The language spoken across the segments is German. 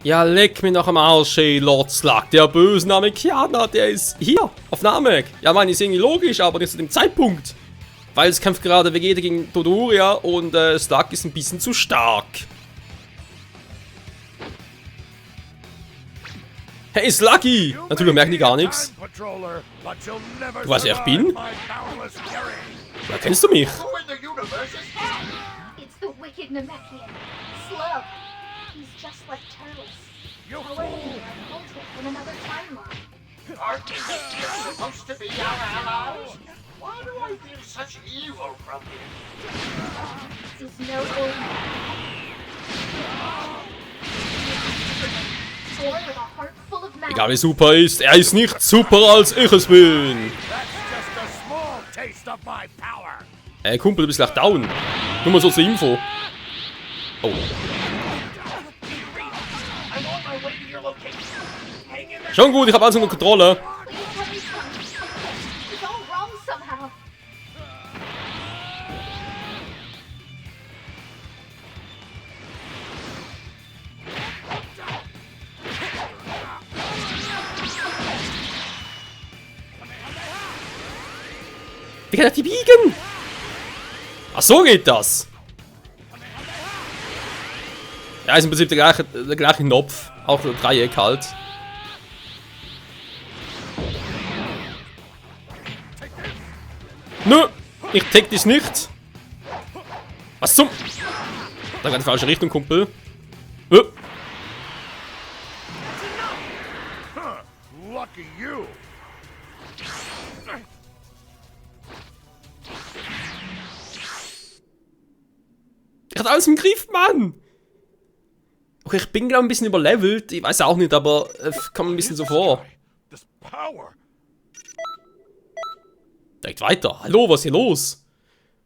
Ja, leck mich nach dem Arsch, ey, Lord Slug. Der böse Namekianer, der ist hier, auf Namek. Ja, meine, ist irgendwie logisch, aber nicht zu dem Zeitpunkt. Weil es kämpft gerade Vegeta gegen Dodoria und Slug ist ein bisschen zu stark. Hey, Sluggy! Natürlich merken die gar nichts. Du weißt, wer ich bin? Ja, kennst du mich? Egal wie super er ist nicht super, als ich es bin. Ey, Kumpel, du bist gleich down. Nur mal so zur Info. Oh. Schon gut, ich habe alles unter Kontrolle. Wie kann er die biegen? Ach, so geht das. Ja, ist im Prinzip der gleiche Knopf. Auch der Dreieck halt. Nö, ich take dich nicht. Was zum? Da geht in die falsche Richtung, Kumpel. Ich hatte alles im Griff, Mann! Okay, ich bin glaube ich ein bisschen überlevelt. Ich weiß auch nicht, aber es kommt ein bisschen so vor. Direkt weiter. Hallo, was ist hier los?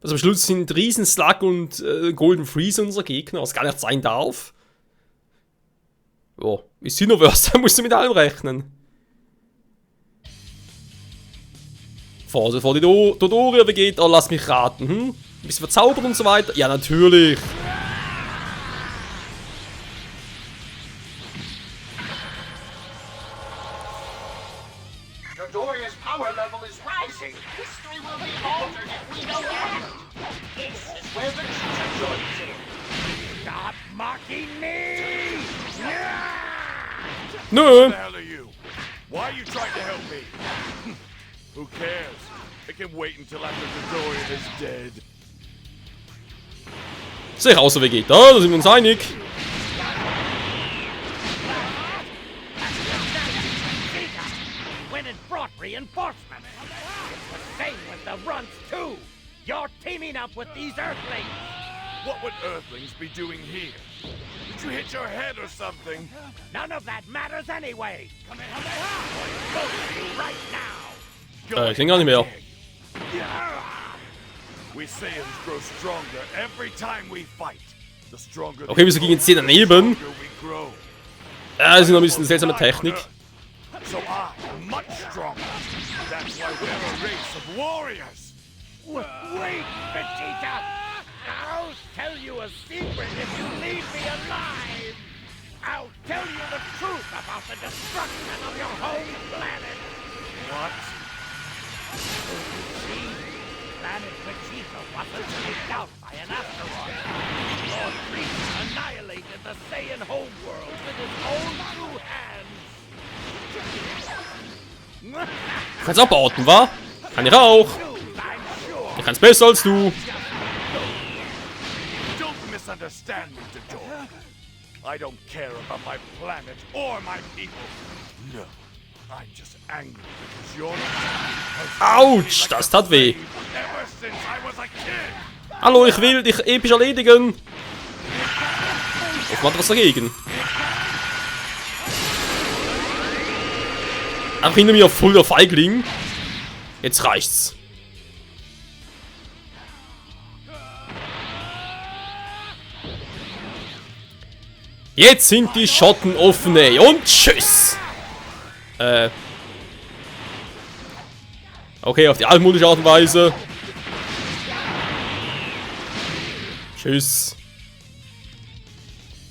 Also am Schluss sind Riesen Slug und Golden Freeze unser Gegner, was gar nicht sein darf. Oh, ist Xenoverse, da musst du mit allem rechnen. Vor die Dodoria Vegeta, lass mich raten, hm? Ein bisschen verzaubert und so weiter. Ja, natürlich. Dodoria's power level is rising. History will be altered if we don't act. This is where Vegeta joins in. Stop mocking me! Nö. Who the hell are you? Why are you trying to help me? Who cares? It can wait until after Dodoria is dead. Sicher außer Vegeta, da sind wir uns einig. When it brought reinforcements. It's the same with the Runts too. You're teaming up with these Earthlings. What would Earthlings be doing here? Did you hit your head or something? None of that matters anyway. Go to you right now. Go Ich klinge gar nicht mehr. ahead. We Saiyans grow stronger every time we fight. The stronger Okay, wieso ging jetzt hier daneben? we grow. Ja, das ist noch ein bisschen seltsame Technik. So I'm much stronger. That's why we're a race of warriors. Wait, Vegeta! I'll tell you a secret if you leave me alive! I'll tell you the truth about the destruction of your home planet! What? See, planet Vegeta wasn't wiped out by an asteroid. Lord Frieza annihilated the Saiyan homeworld with his own two hands! Du kannst auch beorten, wa? Kann ich auch. Ich kann's besser als du. Don't misunderstand me, Dodor. I don't care about my planet or my people. No, I'm just angry because you're Autsch, das tat weh. ever since I was a kid. Hallo, ich will dich episch erledigen. Was macht was dagegen? Einfach hinter mir voll der Feigling. Jetzt reicht's. Jetzt sind die Schotten offen, ey. Und tschüss. Okay, auf die altmodische Art und Weise. Tschüss.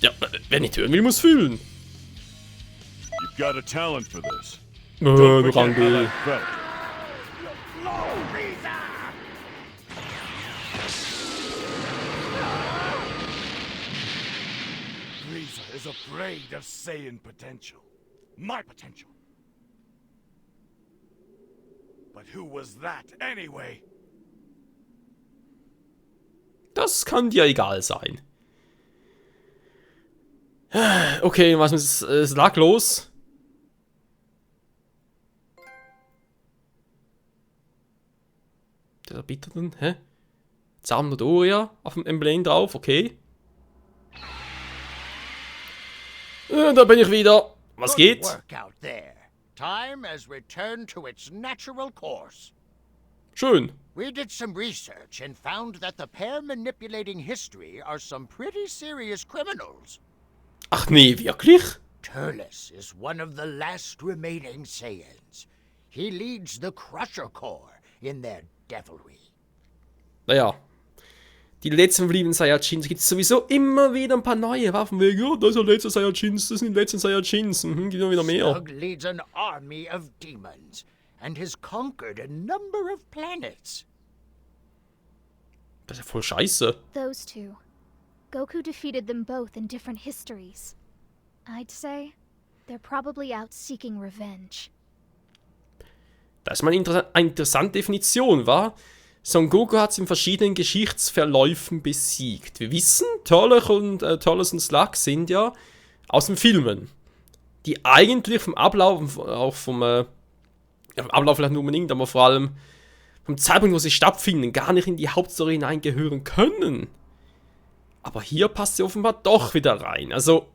Ja, wer nicht hören will, muss fühlen. You've got a talent for this. Nur Don't Rang forget how B. that felt. Low Frieza! Frieza is afraid of Saiyan potential. My potential. But who was that anyway? Das kann dir egal sein. Okay, was ist Slug los? Der Erbitterten, hä? Zahn Dodoria auf dem Emblem drauf, okay. Da bin ich wieder. Was Good geht? work out there. Time has returned to its natural course. Schön. We did some research and found that the pair manipulating history are some pretty serious criminals. Ach nee, wirklich? Turles is one of the last remaining Saiyans. He leads the Crusher Corps in their devilry. Naja. Die letzten verbliebenen Saiyajins gibt es sowieso immer wieder ein paar neue Waffen. Ja, das ist der letzte Saiyajins, das sind die letzten Saiyajins. Gibt immer wieder mehr. Slug leads an army of demons and has conquered a number of planets. Das ist ja voll scheiße. Those two. Goku defeated them both in different histories. I'd say they're probably out seeking revenge. Das ist mal eine interessante Definition, wa? Son Goku hat es in verschiedenen Geschichtsverläufen besiegt. Wir wissen, Turles und Slug sind ja aus den Filmen, die eigentlich vom Ablauf, auch vom Ablauf vielleicht nicht unbedingt, aber vor allem vom Zeitpunkt, wo sie stattfinden, gar nicht in die Hauptstory hineingehören können. Aber hier passt sie offenbar doch wieder rein. Also,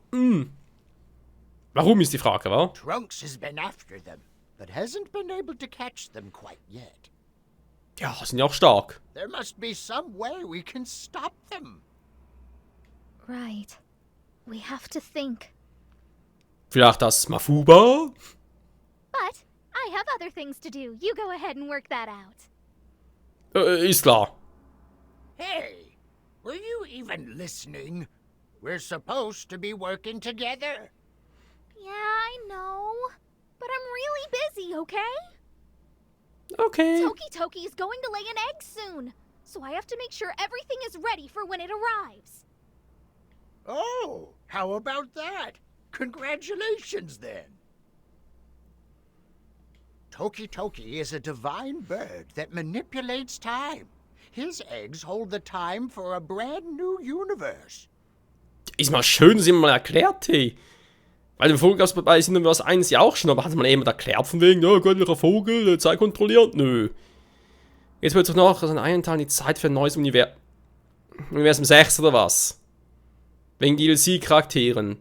warum ist die Frage, wa? Trunks has been after them, but hasn't been able to catch them quite yet. Ja, sind ja auch stark. There must be some way we can stop them. Right. We have to think. Vielleicht das Mafuba? But I have other things to do. You go ahead and work that out. Ist klar. Hey, were you even listening? We're supposed to be working together. Yeah, I know. But I'm really busy, okay? Okay. Toki Toki is going to lay an egg soon. So I have to make sure everything is ready for when it arrives. Oh, how about that? Congratulations, then. Toki Toki is a divine bird that manipulates time. His eggs hold the time for a brand new universe. Ist mal schön, dass jemand mal erklärt, hey. Weil im Vogel bei sind wir das eines ja auch schon, aber hat man jemand erklärt von wegen, ja, göttlicher Vogel, Zeit kontrolliert? Nö. Jetzt wird doch noch an einem Teil die Zeit für ein neues Universum 6 oder was? Wegen DLC-Charakteren.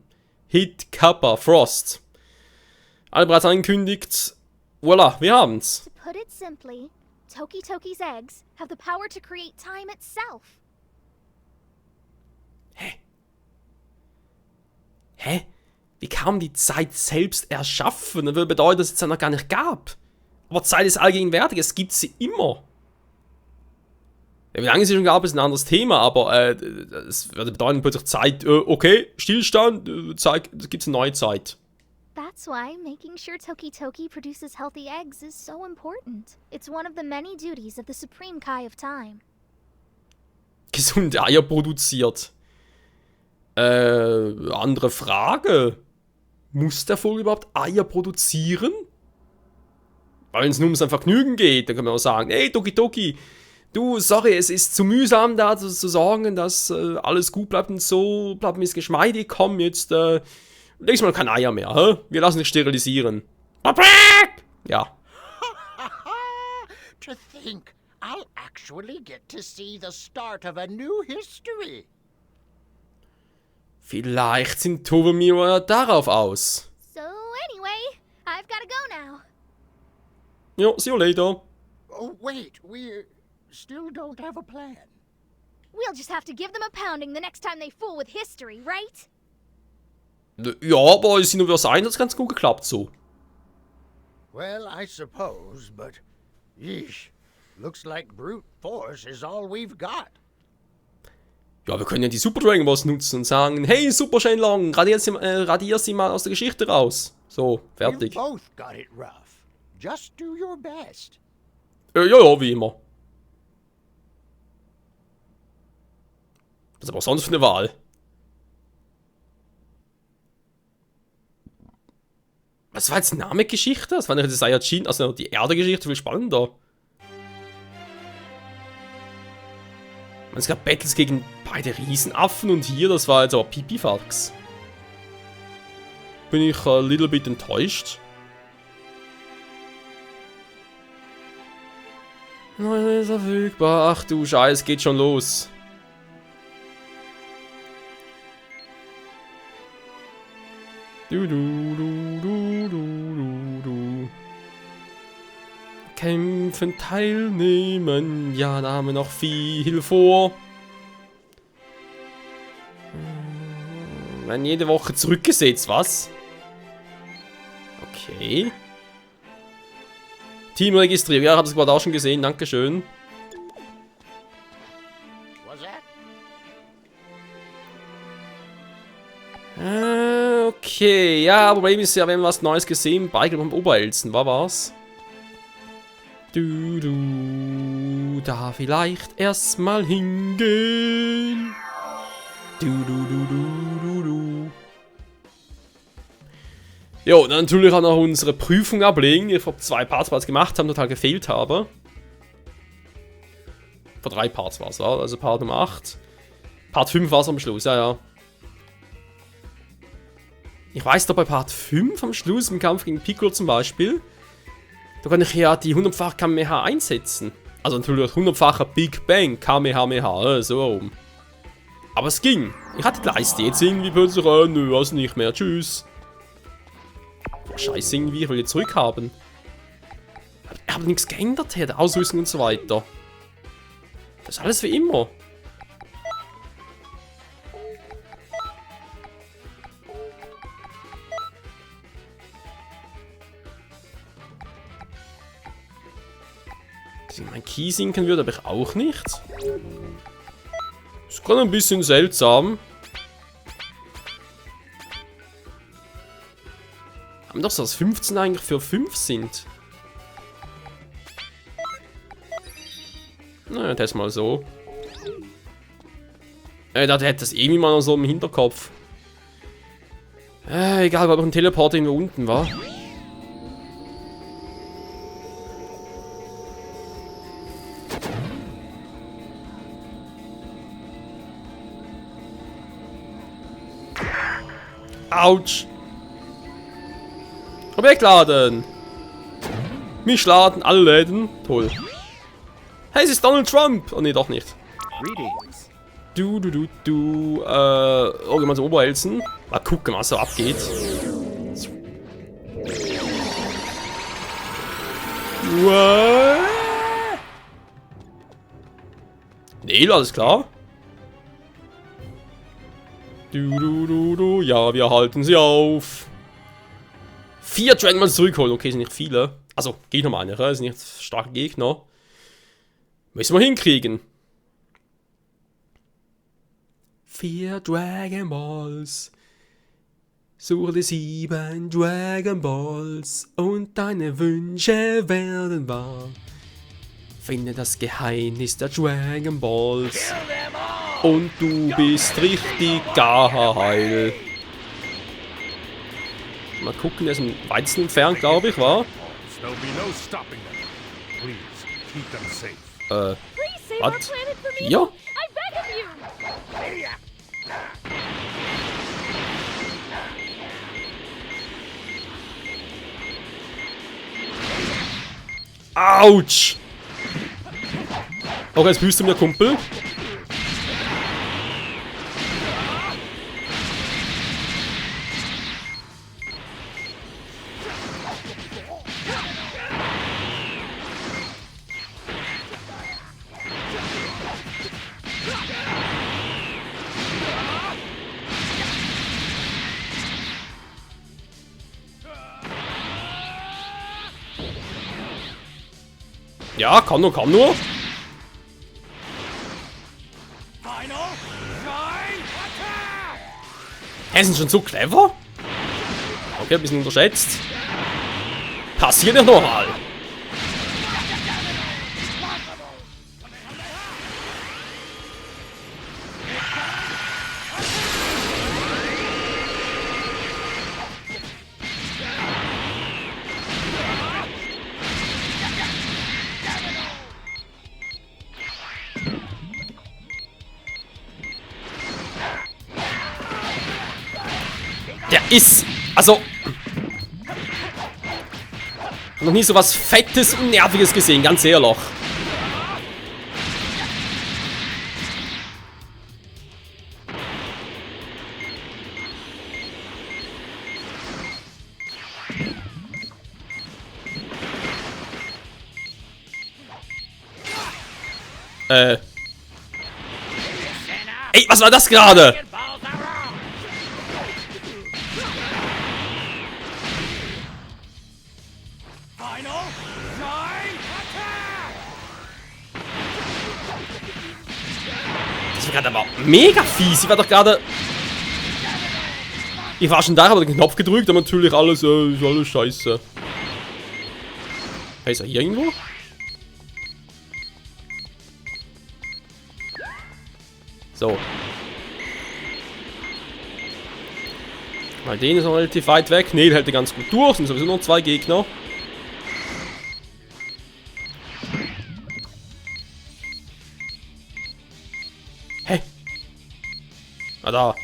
Hit, Kappa, Frost. Alle bereits angekündigt. Voila, wir haben's. To put it simply, Toki Toki's eggs have the power to create time itself. Hä? Wie kann man die Zeit selbst erschaffen? Das würde bedeuten, dass es sie noch gar nicht gab. Aber Zeit ist allgegenwärtig, es gibt sie immer. Ja, wie lange sie schon gab, ist ein anderes Thema, aber es würde bedeuten, plötzlich Zeit, okay, Stillstand, Zeit, es gibt eine neue Zeit. That's why making sure Toki Toki produces healthy eggs is so important. It's one of the many duties of the Supreme Kai of Time. Gesunde Eier produziert. Andere Frage. Muss der Vogel überhaupt Eier produzieren? Weil wenn es nur um sein Vergnügen geht, dann kann man auch sagen, hey Toki Toki, du, sorry, es ist zu mühsam da zu sorgen, dass alles gut bleibt und so, bleibt mir geschmeidig, komm jetzt, legst mal kein Eier mehr, hä? Wir lassen dich sterilisieren. Ja. To think, I'll actually get to see the start of a new history. Vielleicht sind Tobomiro darauf aus. So anyway, I've gotta go now. Jo, see you later. Oh, wait, we still don't have a plan. We'll just have to give them a pounding the next time they fool with history, right? Ja, aber es sind nur sein, das ganz gut geklappt so. Well, I suppose, but yeesh, looks like brute force is all we've got. Ja, wir können ja die Super Dragon Balls nutzen und sagen, hey Super Shenlong, radier sie mal aus der Geschichte raus. So, You fertig. both got it rough. Just do your best. Ja, wie immer. Was ist aber sonst für eine Wahl? Was war jetzt die Name-Geschichte? Das war nicht die Saiyajin, also die Erde-Geschichte viel spannender. Es gab Battles gegen beide Riesenaffen und hier, das war jetzt aber Pipifax. Bin ich ein little bit enttäuscht. Neu verfügbar. Ach du Scheiß, geht schon los. Du. Kämpfen teilnehmen, ja, da haben wir noch viel vor. Werden jede Woche zurückgesetzt, was? Okay. Teamregistrierung, ja, ich habe es gerade auch schon gesehen, dankeschön. Was that? Okay, ja, Problem ist ja, wir haben was Neues gesehen, bei beim Oberelzen, war's? Du, da vielleicht erstmal hingehen. Du. Jo, dann natürlich auch noch unsere Prüfung ablegen, die wir vor 2 Parts bereits gemacht haben, total gefehlt habe. Vor 3 Parts war es, also Part Nummer 8. Part 5 war es am Schluss, ja. Ich weiß doch bei Part 5 am Schluss, im Kampf gegen Piccolo zum Beispiel, da kann ich ja die 100-fache Kamehameha einsetzen. Also natürlich 100-fache Big Bang Kamehameha, so rum. Aber es ging. Ich hatte die Leiste jetzt irgendwie plötzlich, nö, also nicht mehr, tschüss. Scheiße irgendwie, ich will jetzt zurückhaben. Ich habe nichts geändert hier, der Ausrüstung und so weiter. Das ist alles wie immer. Dass ich mein Key sinken würde, aber ich auch nicht. Ist gerade ein bisschen seltsam. Haben doch so, dass 15 eigentlich für 5 sind. Naja, das mal so. Da hätte das irgendwie mal noch so im Hinterkopf. Egal, ob ein Teleport irgendwo unten war. Autsch! Wegladen! Mich laden alle Läden. Toll. Hey, es ist Donald Trump! Oh ne, doch nicht. Greetings. Oh, gehen wir zum Oberelzen. Mal gucken, was so abgeht. What? Nee, alles klar. Ja, wir halten sie auf. 4 Dragon Balls zurückholen. Okay, sind nicht viele. Also, Gegner meine ich, sind nicht starke Gegner. Müssen wir hinkriegen. 4 Dragon Balls. Suche die 7 Dragon Balls. Und deine Wünsche werden wahr. Finde das Geheimnis der Dragon Balls. Und du bist richtig geil. Mal gucken, der ist am weitesten entfernt, glaube ich, war. There'll be no stopping them. Please, keep them safe. Please save What? our planet from evil. Ja. I beg of you. Autsch! Okay, jetzt büßt du mir, Kumpel. Ja, kann nur. Final Fly Attack! Hey, sind schon so clever? Okay, ein bisschen unterschätzt. Passiert nicht nochmal. Der ist... Also... noch nie so was Fettes und Nerviges gesehen, ganz ehrlich. Ey, was war das gerade? Das war gerade aber mega fies. Ich war doch gerade... Ich war schon da, habe den Knopf gedrückt, aber natürlich alles, ist alles scheiße. Hey, ist er hier irgendwo? So. Mal den ist noch relativ weit weg. Ne, der hält ganz gut durch. Sind sowieso noch 2 Gegner. Hä? Ah, da.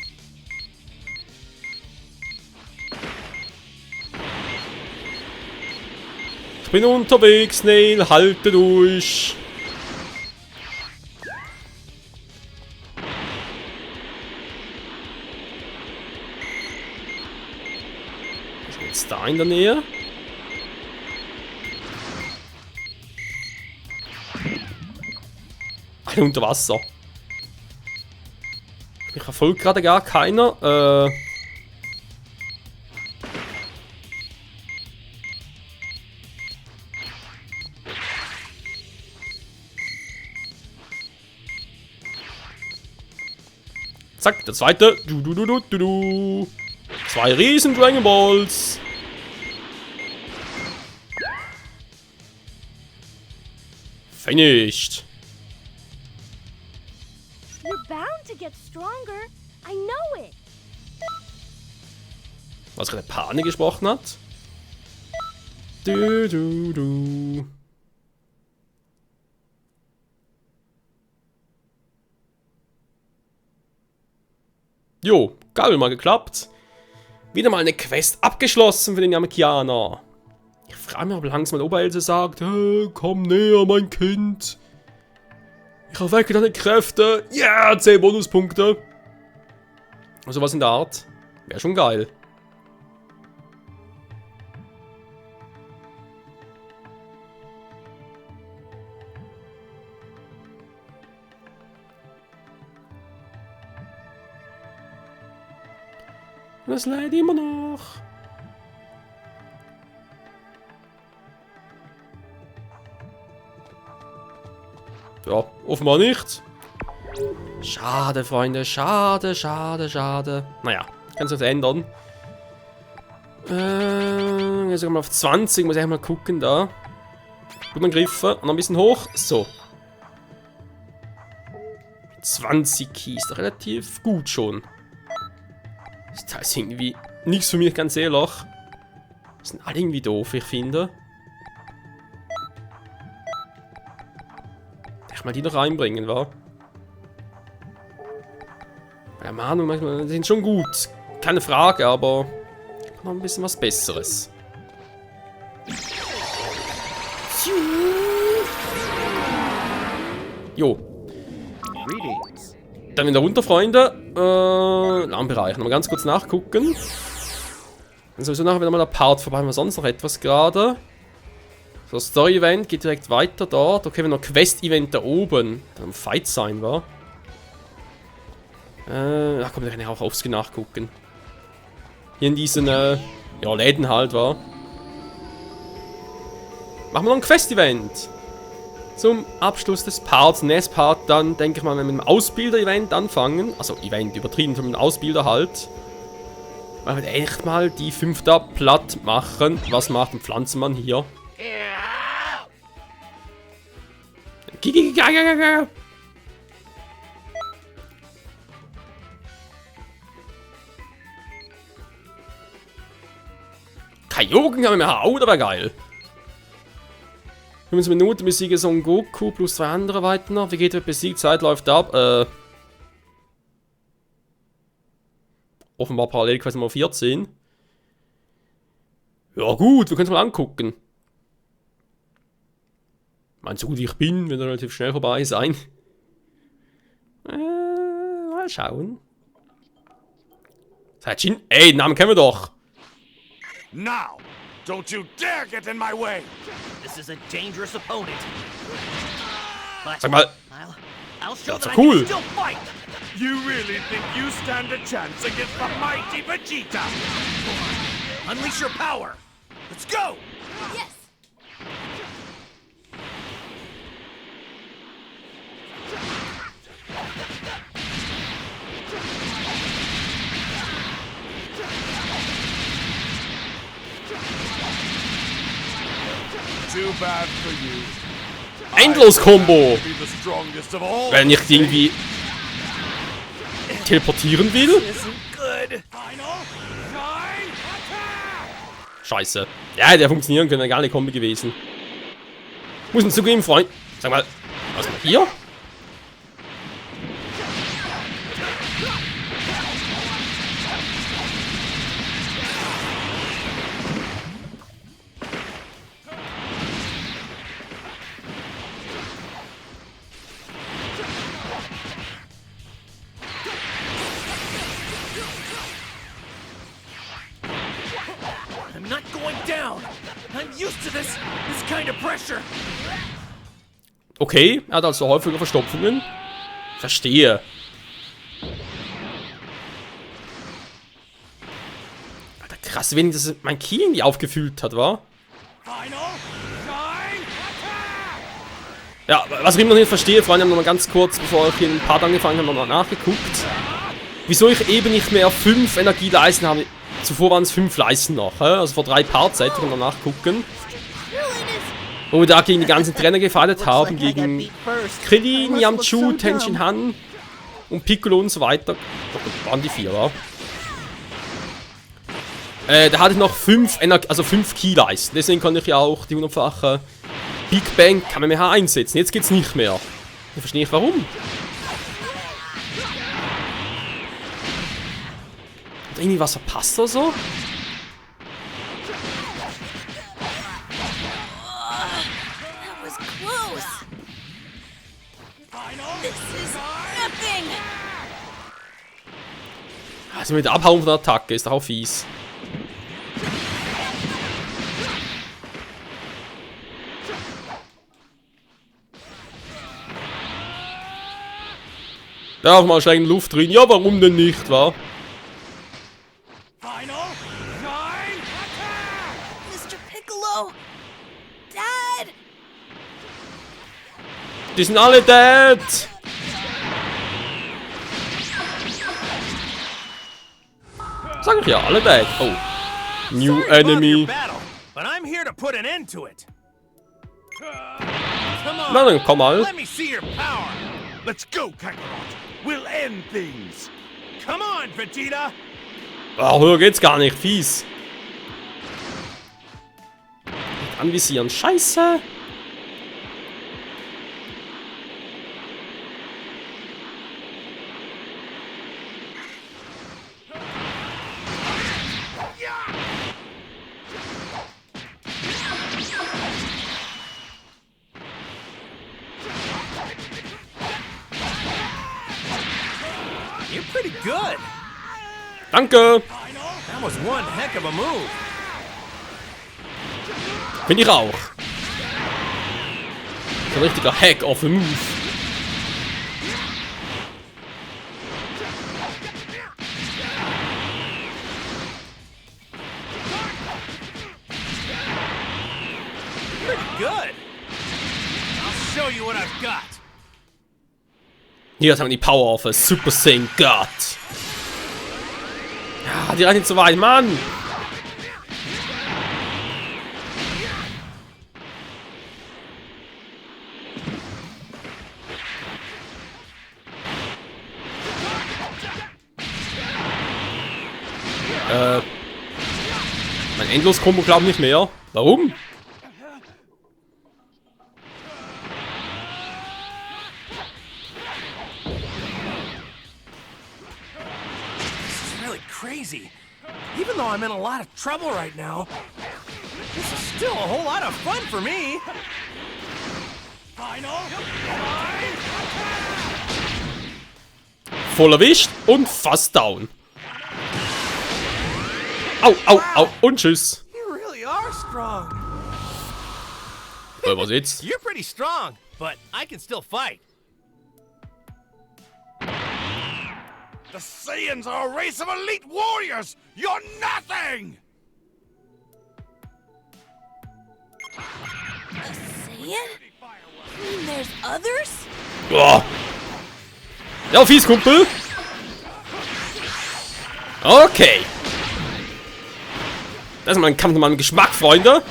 Ich bin unterwegs, Neil. Halte durch. Was ist jetzt da in der Nähe? Alle unter Wasser. Ich verfolge gerade gar keiner. Zack, der zweite. Du. 2 riesen Dragon Balls. Finished. You're bound to get stronger. I know it. Was gerade Pane gesprochen hat. Du. Jo, geil, mal geklappt. Wieder mal eine Quest abgeschlossen für den Namekianer. Ich frage mich, ob langsam mal Oberelse sagt, hey, komm näher, mein Kind. Ich erwecke deine Kräfte. Ja, yeah, 10 Bonuspunkte. Also was in der Art. Wäre schon geil. Das lädt immer noch. Ja, offenbar nicht. Schade, Freunde. Schade. Naja, kann sich das ändern. Jetzt sogar mal auf 20. Muss ich mal gucken da. Gut angegriffen. Und noch ein bisschen hoch. So. 20 Keys. Relativ gut schon. Das ist irgendwie nichts für mich, ganz ehrlich. Das sind alle irgendwie doof, ich finde. Darf mal die noch reinbringen, wa? Bei der Mahnung manchmal, die sind schon gut. Keine Frage, aber noch ein bisschen was Besseres. Jo. Dann wieder runter, Freunde. Alarmbereich. Nochmal ganz kurz nachgucken. Dann sowieso nachher wieder mal der Part vorbei. Haben wir sonst noch etwas gerade? So, Story-Event geht direkt weiter dort. Okay, wenn noch Quest-Event da oben. Dann Fight sein, war. Ach komm, da kann ich auch aufs nachgucken. Hier in diesen, ja, Läden halt, war. Machen wir noch ein Quest-Event. Zum Abschluss des Parts, nächstes Part, dann denke ich mal, wenn wir mit dem Ausbilder-Event anfangen. Also Event übertrieben, von dem Ausbilder halt. Man wird echt mal die 5 da platt machen. Was macht ein Pflanzenmann hier? Kyogre kann man mehr hauen, aber geil. 5 Minuten besiege Son Goku plus 2 andere weiter. Vegeta wird besiegt, Zeit läuft ab. Offenbar parallel quasi mal 14. Ja gut, wir können es mal angucken. Ich meine, so gut wie ich bin, wird er relativ schnell vorbei sein. Mal schauen. Saiyajin? Ey, den Namen kennen wir doch. Now, don't you dare get in my way! This is a dangerous opponent. But Sag mal, I'll show that's that cool. I can still fight. You really think you stand a chance against the mighty Vegeta? Unleash your power. Let's go! Yes! Too bad for you. Endlos-Kombo. Be the strongest of all. Wenn ich die irgendwie teleportieren will. Isn't good. Scheiße. Ja, der funktionieren können, gar nicht Kombi gewesen. Muss man zugeben, Freund. Sag mal, was ist hier? I'm not going down. I'm used to this kind of pressure. Okay, er hat also häufiger Verstopfungen. Verstehe. Alter, krass, wenn das mein Ki irgendwie aufgefüllt hat, wa? Ja, was ich immer noch nicht verstehe, vor allem noch mal ganz kurz, bevor ich hier ein Part angefangen habe, nochmal nachgeguckt. Wieso ich eben nicht mehr 5 Energieleisten habe. Zuvor waren es 5 Leisten noch, also vor 3 Parts hätte ich noch nachgucken. Wo wir da gegen die ganzen Trainer gefightet haben, gegen Krillin, Yamchu, Tenshin Han und Piccolo und so weiter. Das waren die 4, wa? Da hatte ich noch 5 Ki-Leisten, deswegen konnte ich ja auch die 100-fache Big Bang Kamehameha einsetzen. Jetzt geht's nicht mehr. Ich verstehe nicht warum. Hat irgendwie was verpasst oder so? That was close! This is nothing! Also mit der Abhauen von der Attacke ist doch auch fies. Da auch mal schön Luft drin. Ja, warum denn nicht, wa? Mr. Piccolo! Dad! Die sind alle dead! Sag ich ja, alle dead. Oh. New enemy. Battle, but I'm here to put an end to it. Come on. Na dann, komm mal. Let me see your power. Let's go, Kakarot. We'll end things. Come on, Vegeta. Ach, höher geht's gar nicht. Fies. Anvisieren. Scheiße. You're pretty good. Danke. That was one heck of a move. Bin ich auch. So ein richtiger Hack of a Move. Pretty good. I'll show you what I've got. Hier haben wir die Power of a Super Saiyan God. Ja, die rennen nicht so weit, Mann. Mein Endlos-Kombo glaubt nicht mehr. Warum? This is really crazy. Even though I'm in a lot of trouble right now, this is still a whole lot of fun for me. Final. Voll erwischt und fast down. Au, au, au und tschüss. You really are strong. Was jetzt? You're pretty strong, but I can still fight. The Saiyans are a race of elite warriors! You're nothing! Saiyan? You mean there's others? Boah. Ja, fies, Kumpel. Okay. Das ist mal ein Kampf mit Geschmack, Freunde.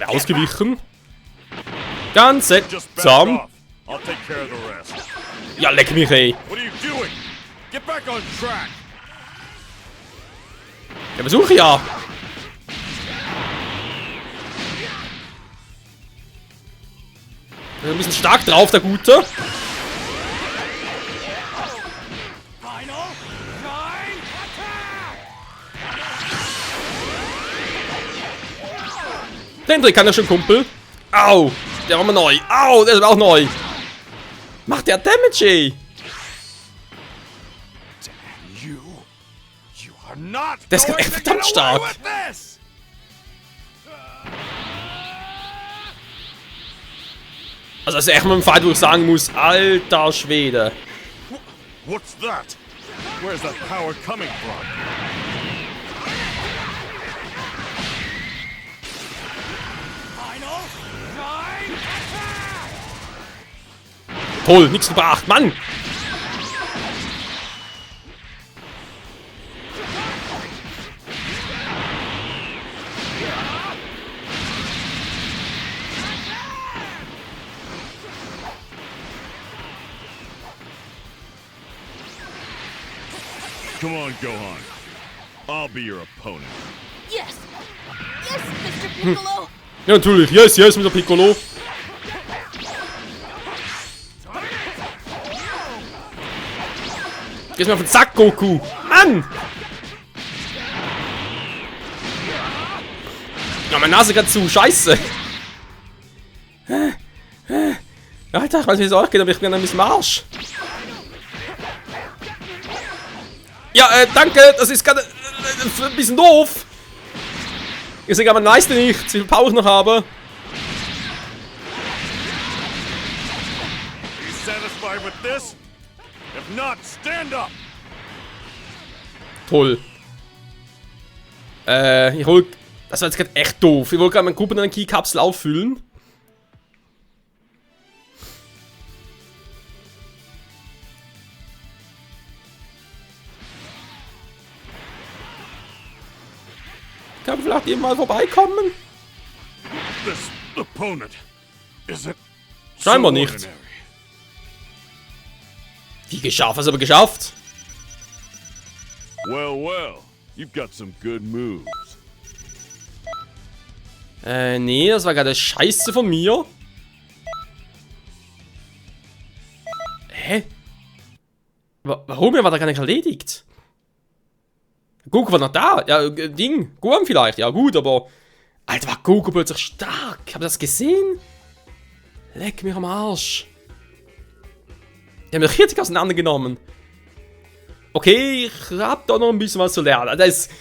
Ausgewichen. Ganz Just back seltsam. off. I'll take care of the rest. Ja, leck mich, ey. What are you doing? Get back on track! Ja, versuche ja. Ein bisschen stark drauf, der Gute. Den Trick kann er schon, Kumpel. Au, der war mal neu. Au, der ist auch neu. Macht der Damage, ey. You are not Das ist going echt to get verdammt away stark. with this! Also das ist echt mal ein Fight, wo ich sagen muss, alter Schwede. What's that? Where's that power coming from? Toll, nichts gebracht, Mann. Come on, Gohan. I'll be your opponent. Yes! Yes, Mr. Piccolo! Ja, natürlich. Yes, yes, mit der Piccolo. Gehst mir auf den Sack, Goku. Mann! Ja, meine Nase gerade zu. Scheiße. Alter, ich weiß nicht, wie es euch geht, aber ich bin ein bisschen am Arsch. Ja, danke. Das ist gerade ein bisschen doof. Ich sehe aber nice nicht, wie viel Power ich noch habe. You satisfied with this? If not, stand up! Toll. Ich hol. Das war jetzt gerade echt doof. Ich wollte gerade meinen Kumpel in eine Key-Kapsel auffüllen. Kann vielleicht jemand mal vorbeikommen? This opponent isn't Scheinbar so nicht. ordinary. Wie geschafft, hast du aber geschafft? Well, well, you've got some good moves. Nee, das war gerade Scheiße von mir. Hä? Warum? Er war da gar nicht erledigt. Goku war noch da. Ja, Ding. Guam vielleicht. Ja, gut, aber. Alter, war Goku plötzlich stark. Habt ihr das gesehen? Leck mich am Arsch. Die haben mich richtig auseinandergenommen. Okay, ich hab da noch ein bisschen was zu lernen. Das ist.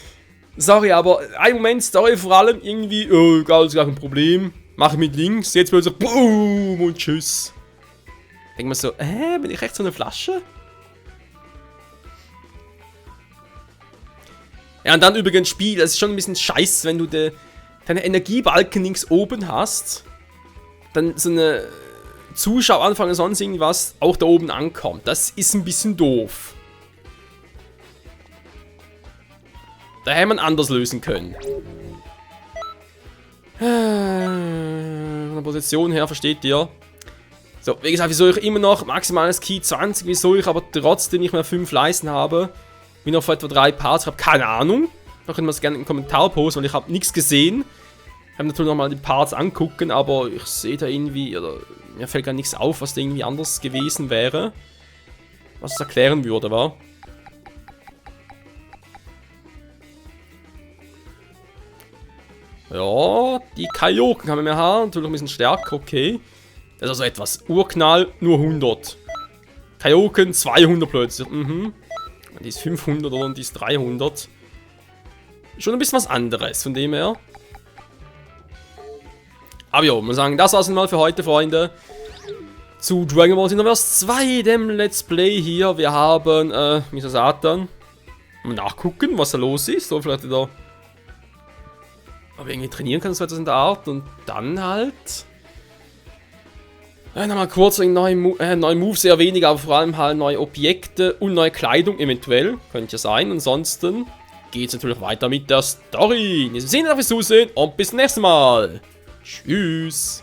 Sorry, aber ein Moment Story vor allem irgendwie. Oh, gar kein Problem. Mach ich mit links. Jetzt plötzlich. Boom und tschüss. Denk mir so, bin ich echt so eine Flasche? Ja, und dann übrigens Spiel, das ist schon ein bisschen scheiße, wenn du deine Energiebalken links oben hast, dann so eine Zuschaueranfang oder sonst irgendwas auch da oben ankommt. Das ist ein bisschen doof. Da hätte man anders lösen können. Von der Position her, versteht ihr? So, wie gesagt, wieso ich immer noch maximales Key 20, wieso ich aber trotzdem nicht mehr 5 Leisten habe, wie noch vor etwa 3 Parts habe, keine Ahnung. Da könnt ihr es gerne in den Kommentar posten, weil ich habe nichts gesehen. Ich habe natürlich nochmal die Parts angucken, aber ich sehe da irgendwie, oder mir fällt gar nichts auf, was da irgendwie anders gewesen wäre. Was es erklären würde, wa? Ja, die Kaioken haben wir mehr, natürlich ein bisschen stärker, okay. Das ist also etwas. Urknall, nur 100. Kaioken, 200 plötzlich, Die ist 500 oder die ist 300. Schon ein bisschen was anderes, von dem her. Aber ja, muss sagen, das war's mal für heute, Freunde. Zu Dragon Ball Xenoverse 2, dem Let's Play hier. Wir haben, Mr. Satan. Mal nachgucken, was da los ist. So, vielleicht wieder... ob ich irgendwie trainieren kann, so etwas in der Art. Und dann halt... nochmal kurz neue Moves, eher weniger, aber vor allem halt neue Objekte und neue Kleidung eventuell. Könnte ja sein. Ansonsten geht es natürlich weiter mit der Story. In diesem Sinne, fürs Zusehen und bis zum nächsten Mal. Tschüss.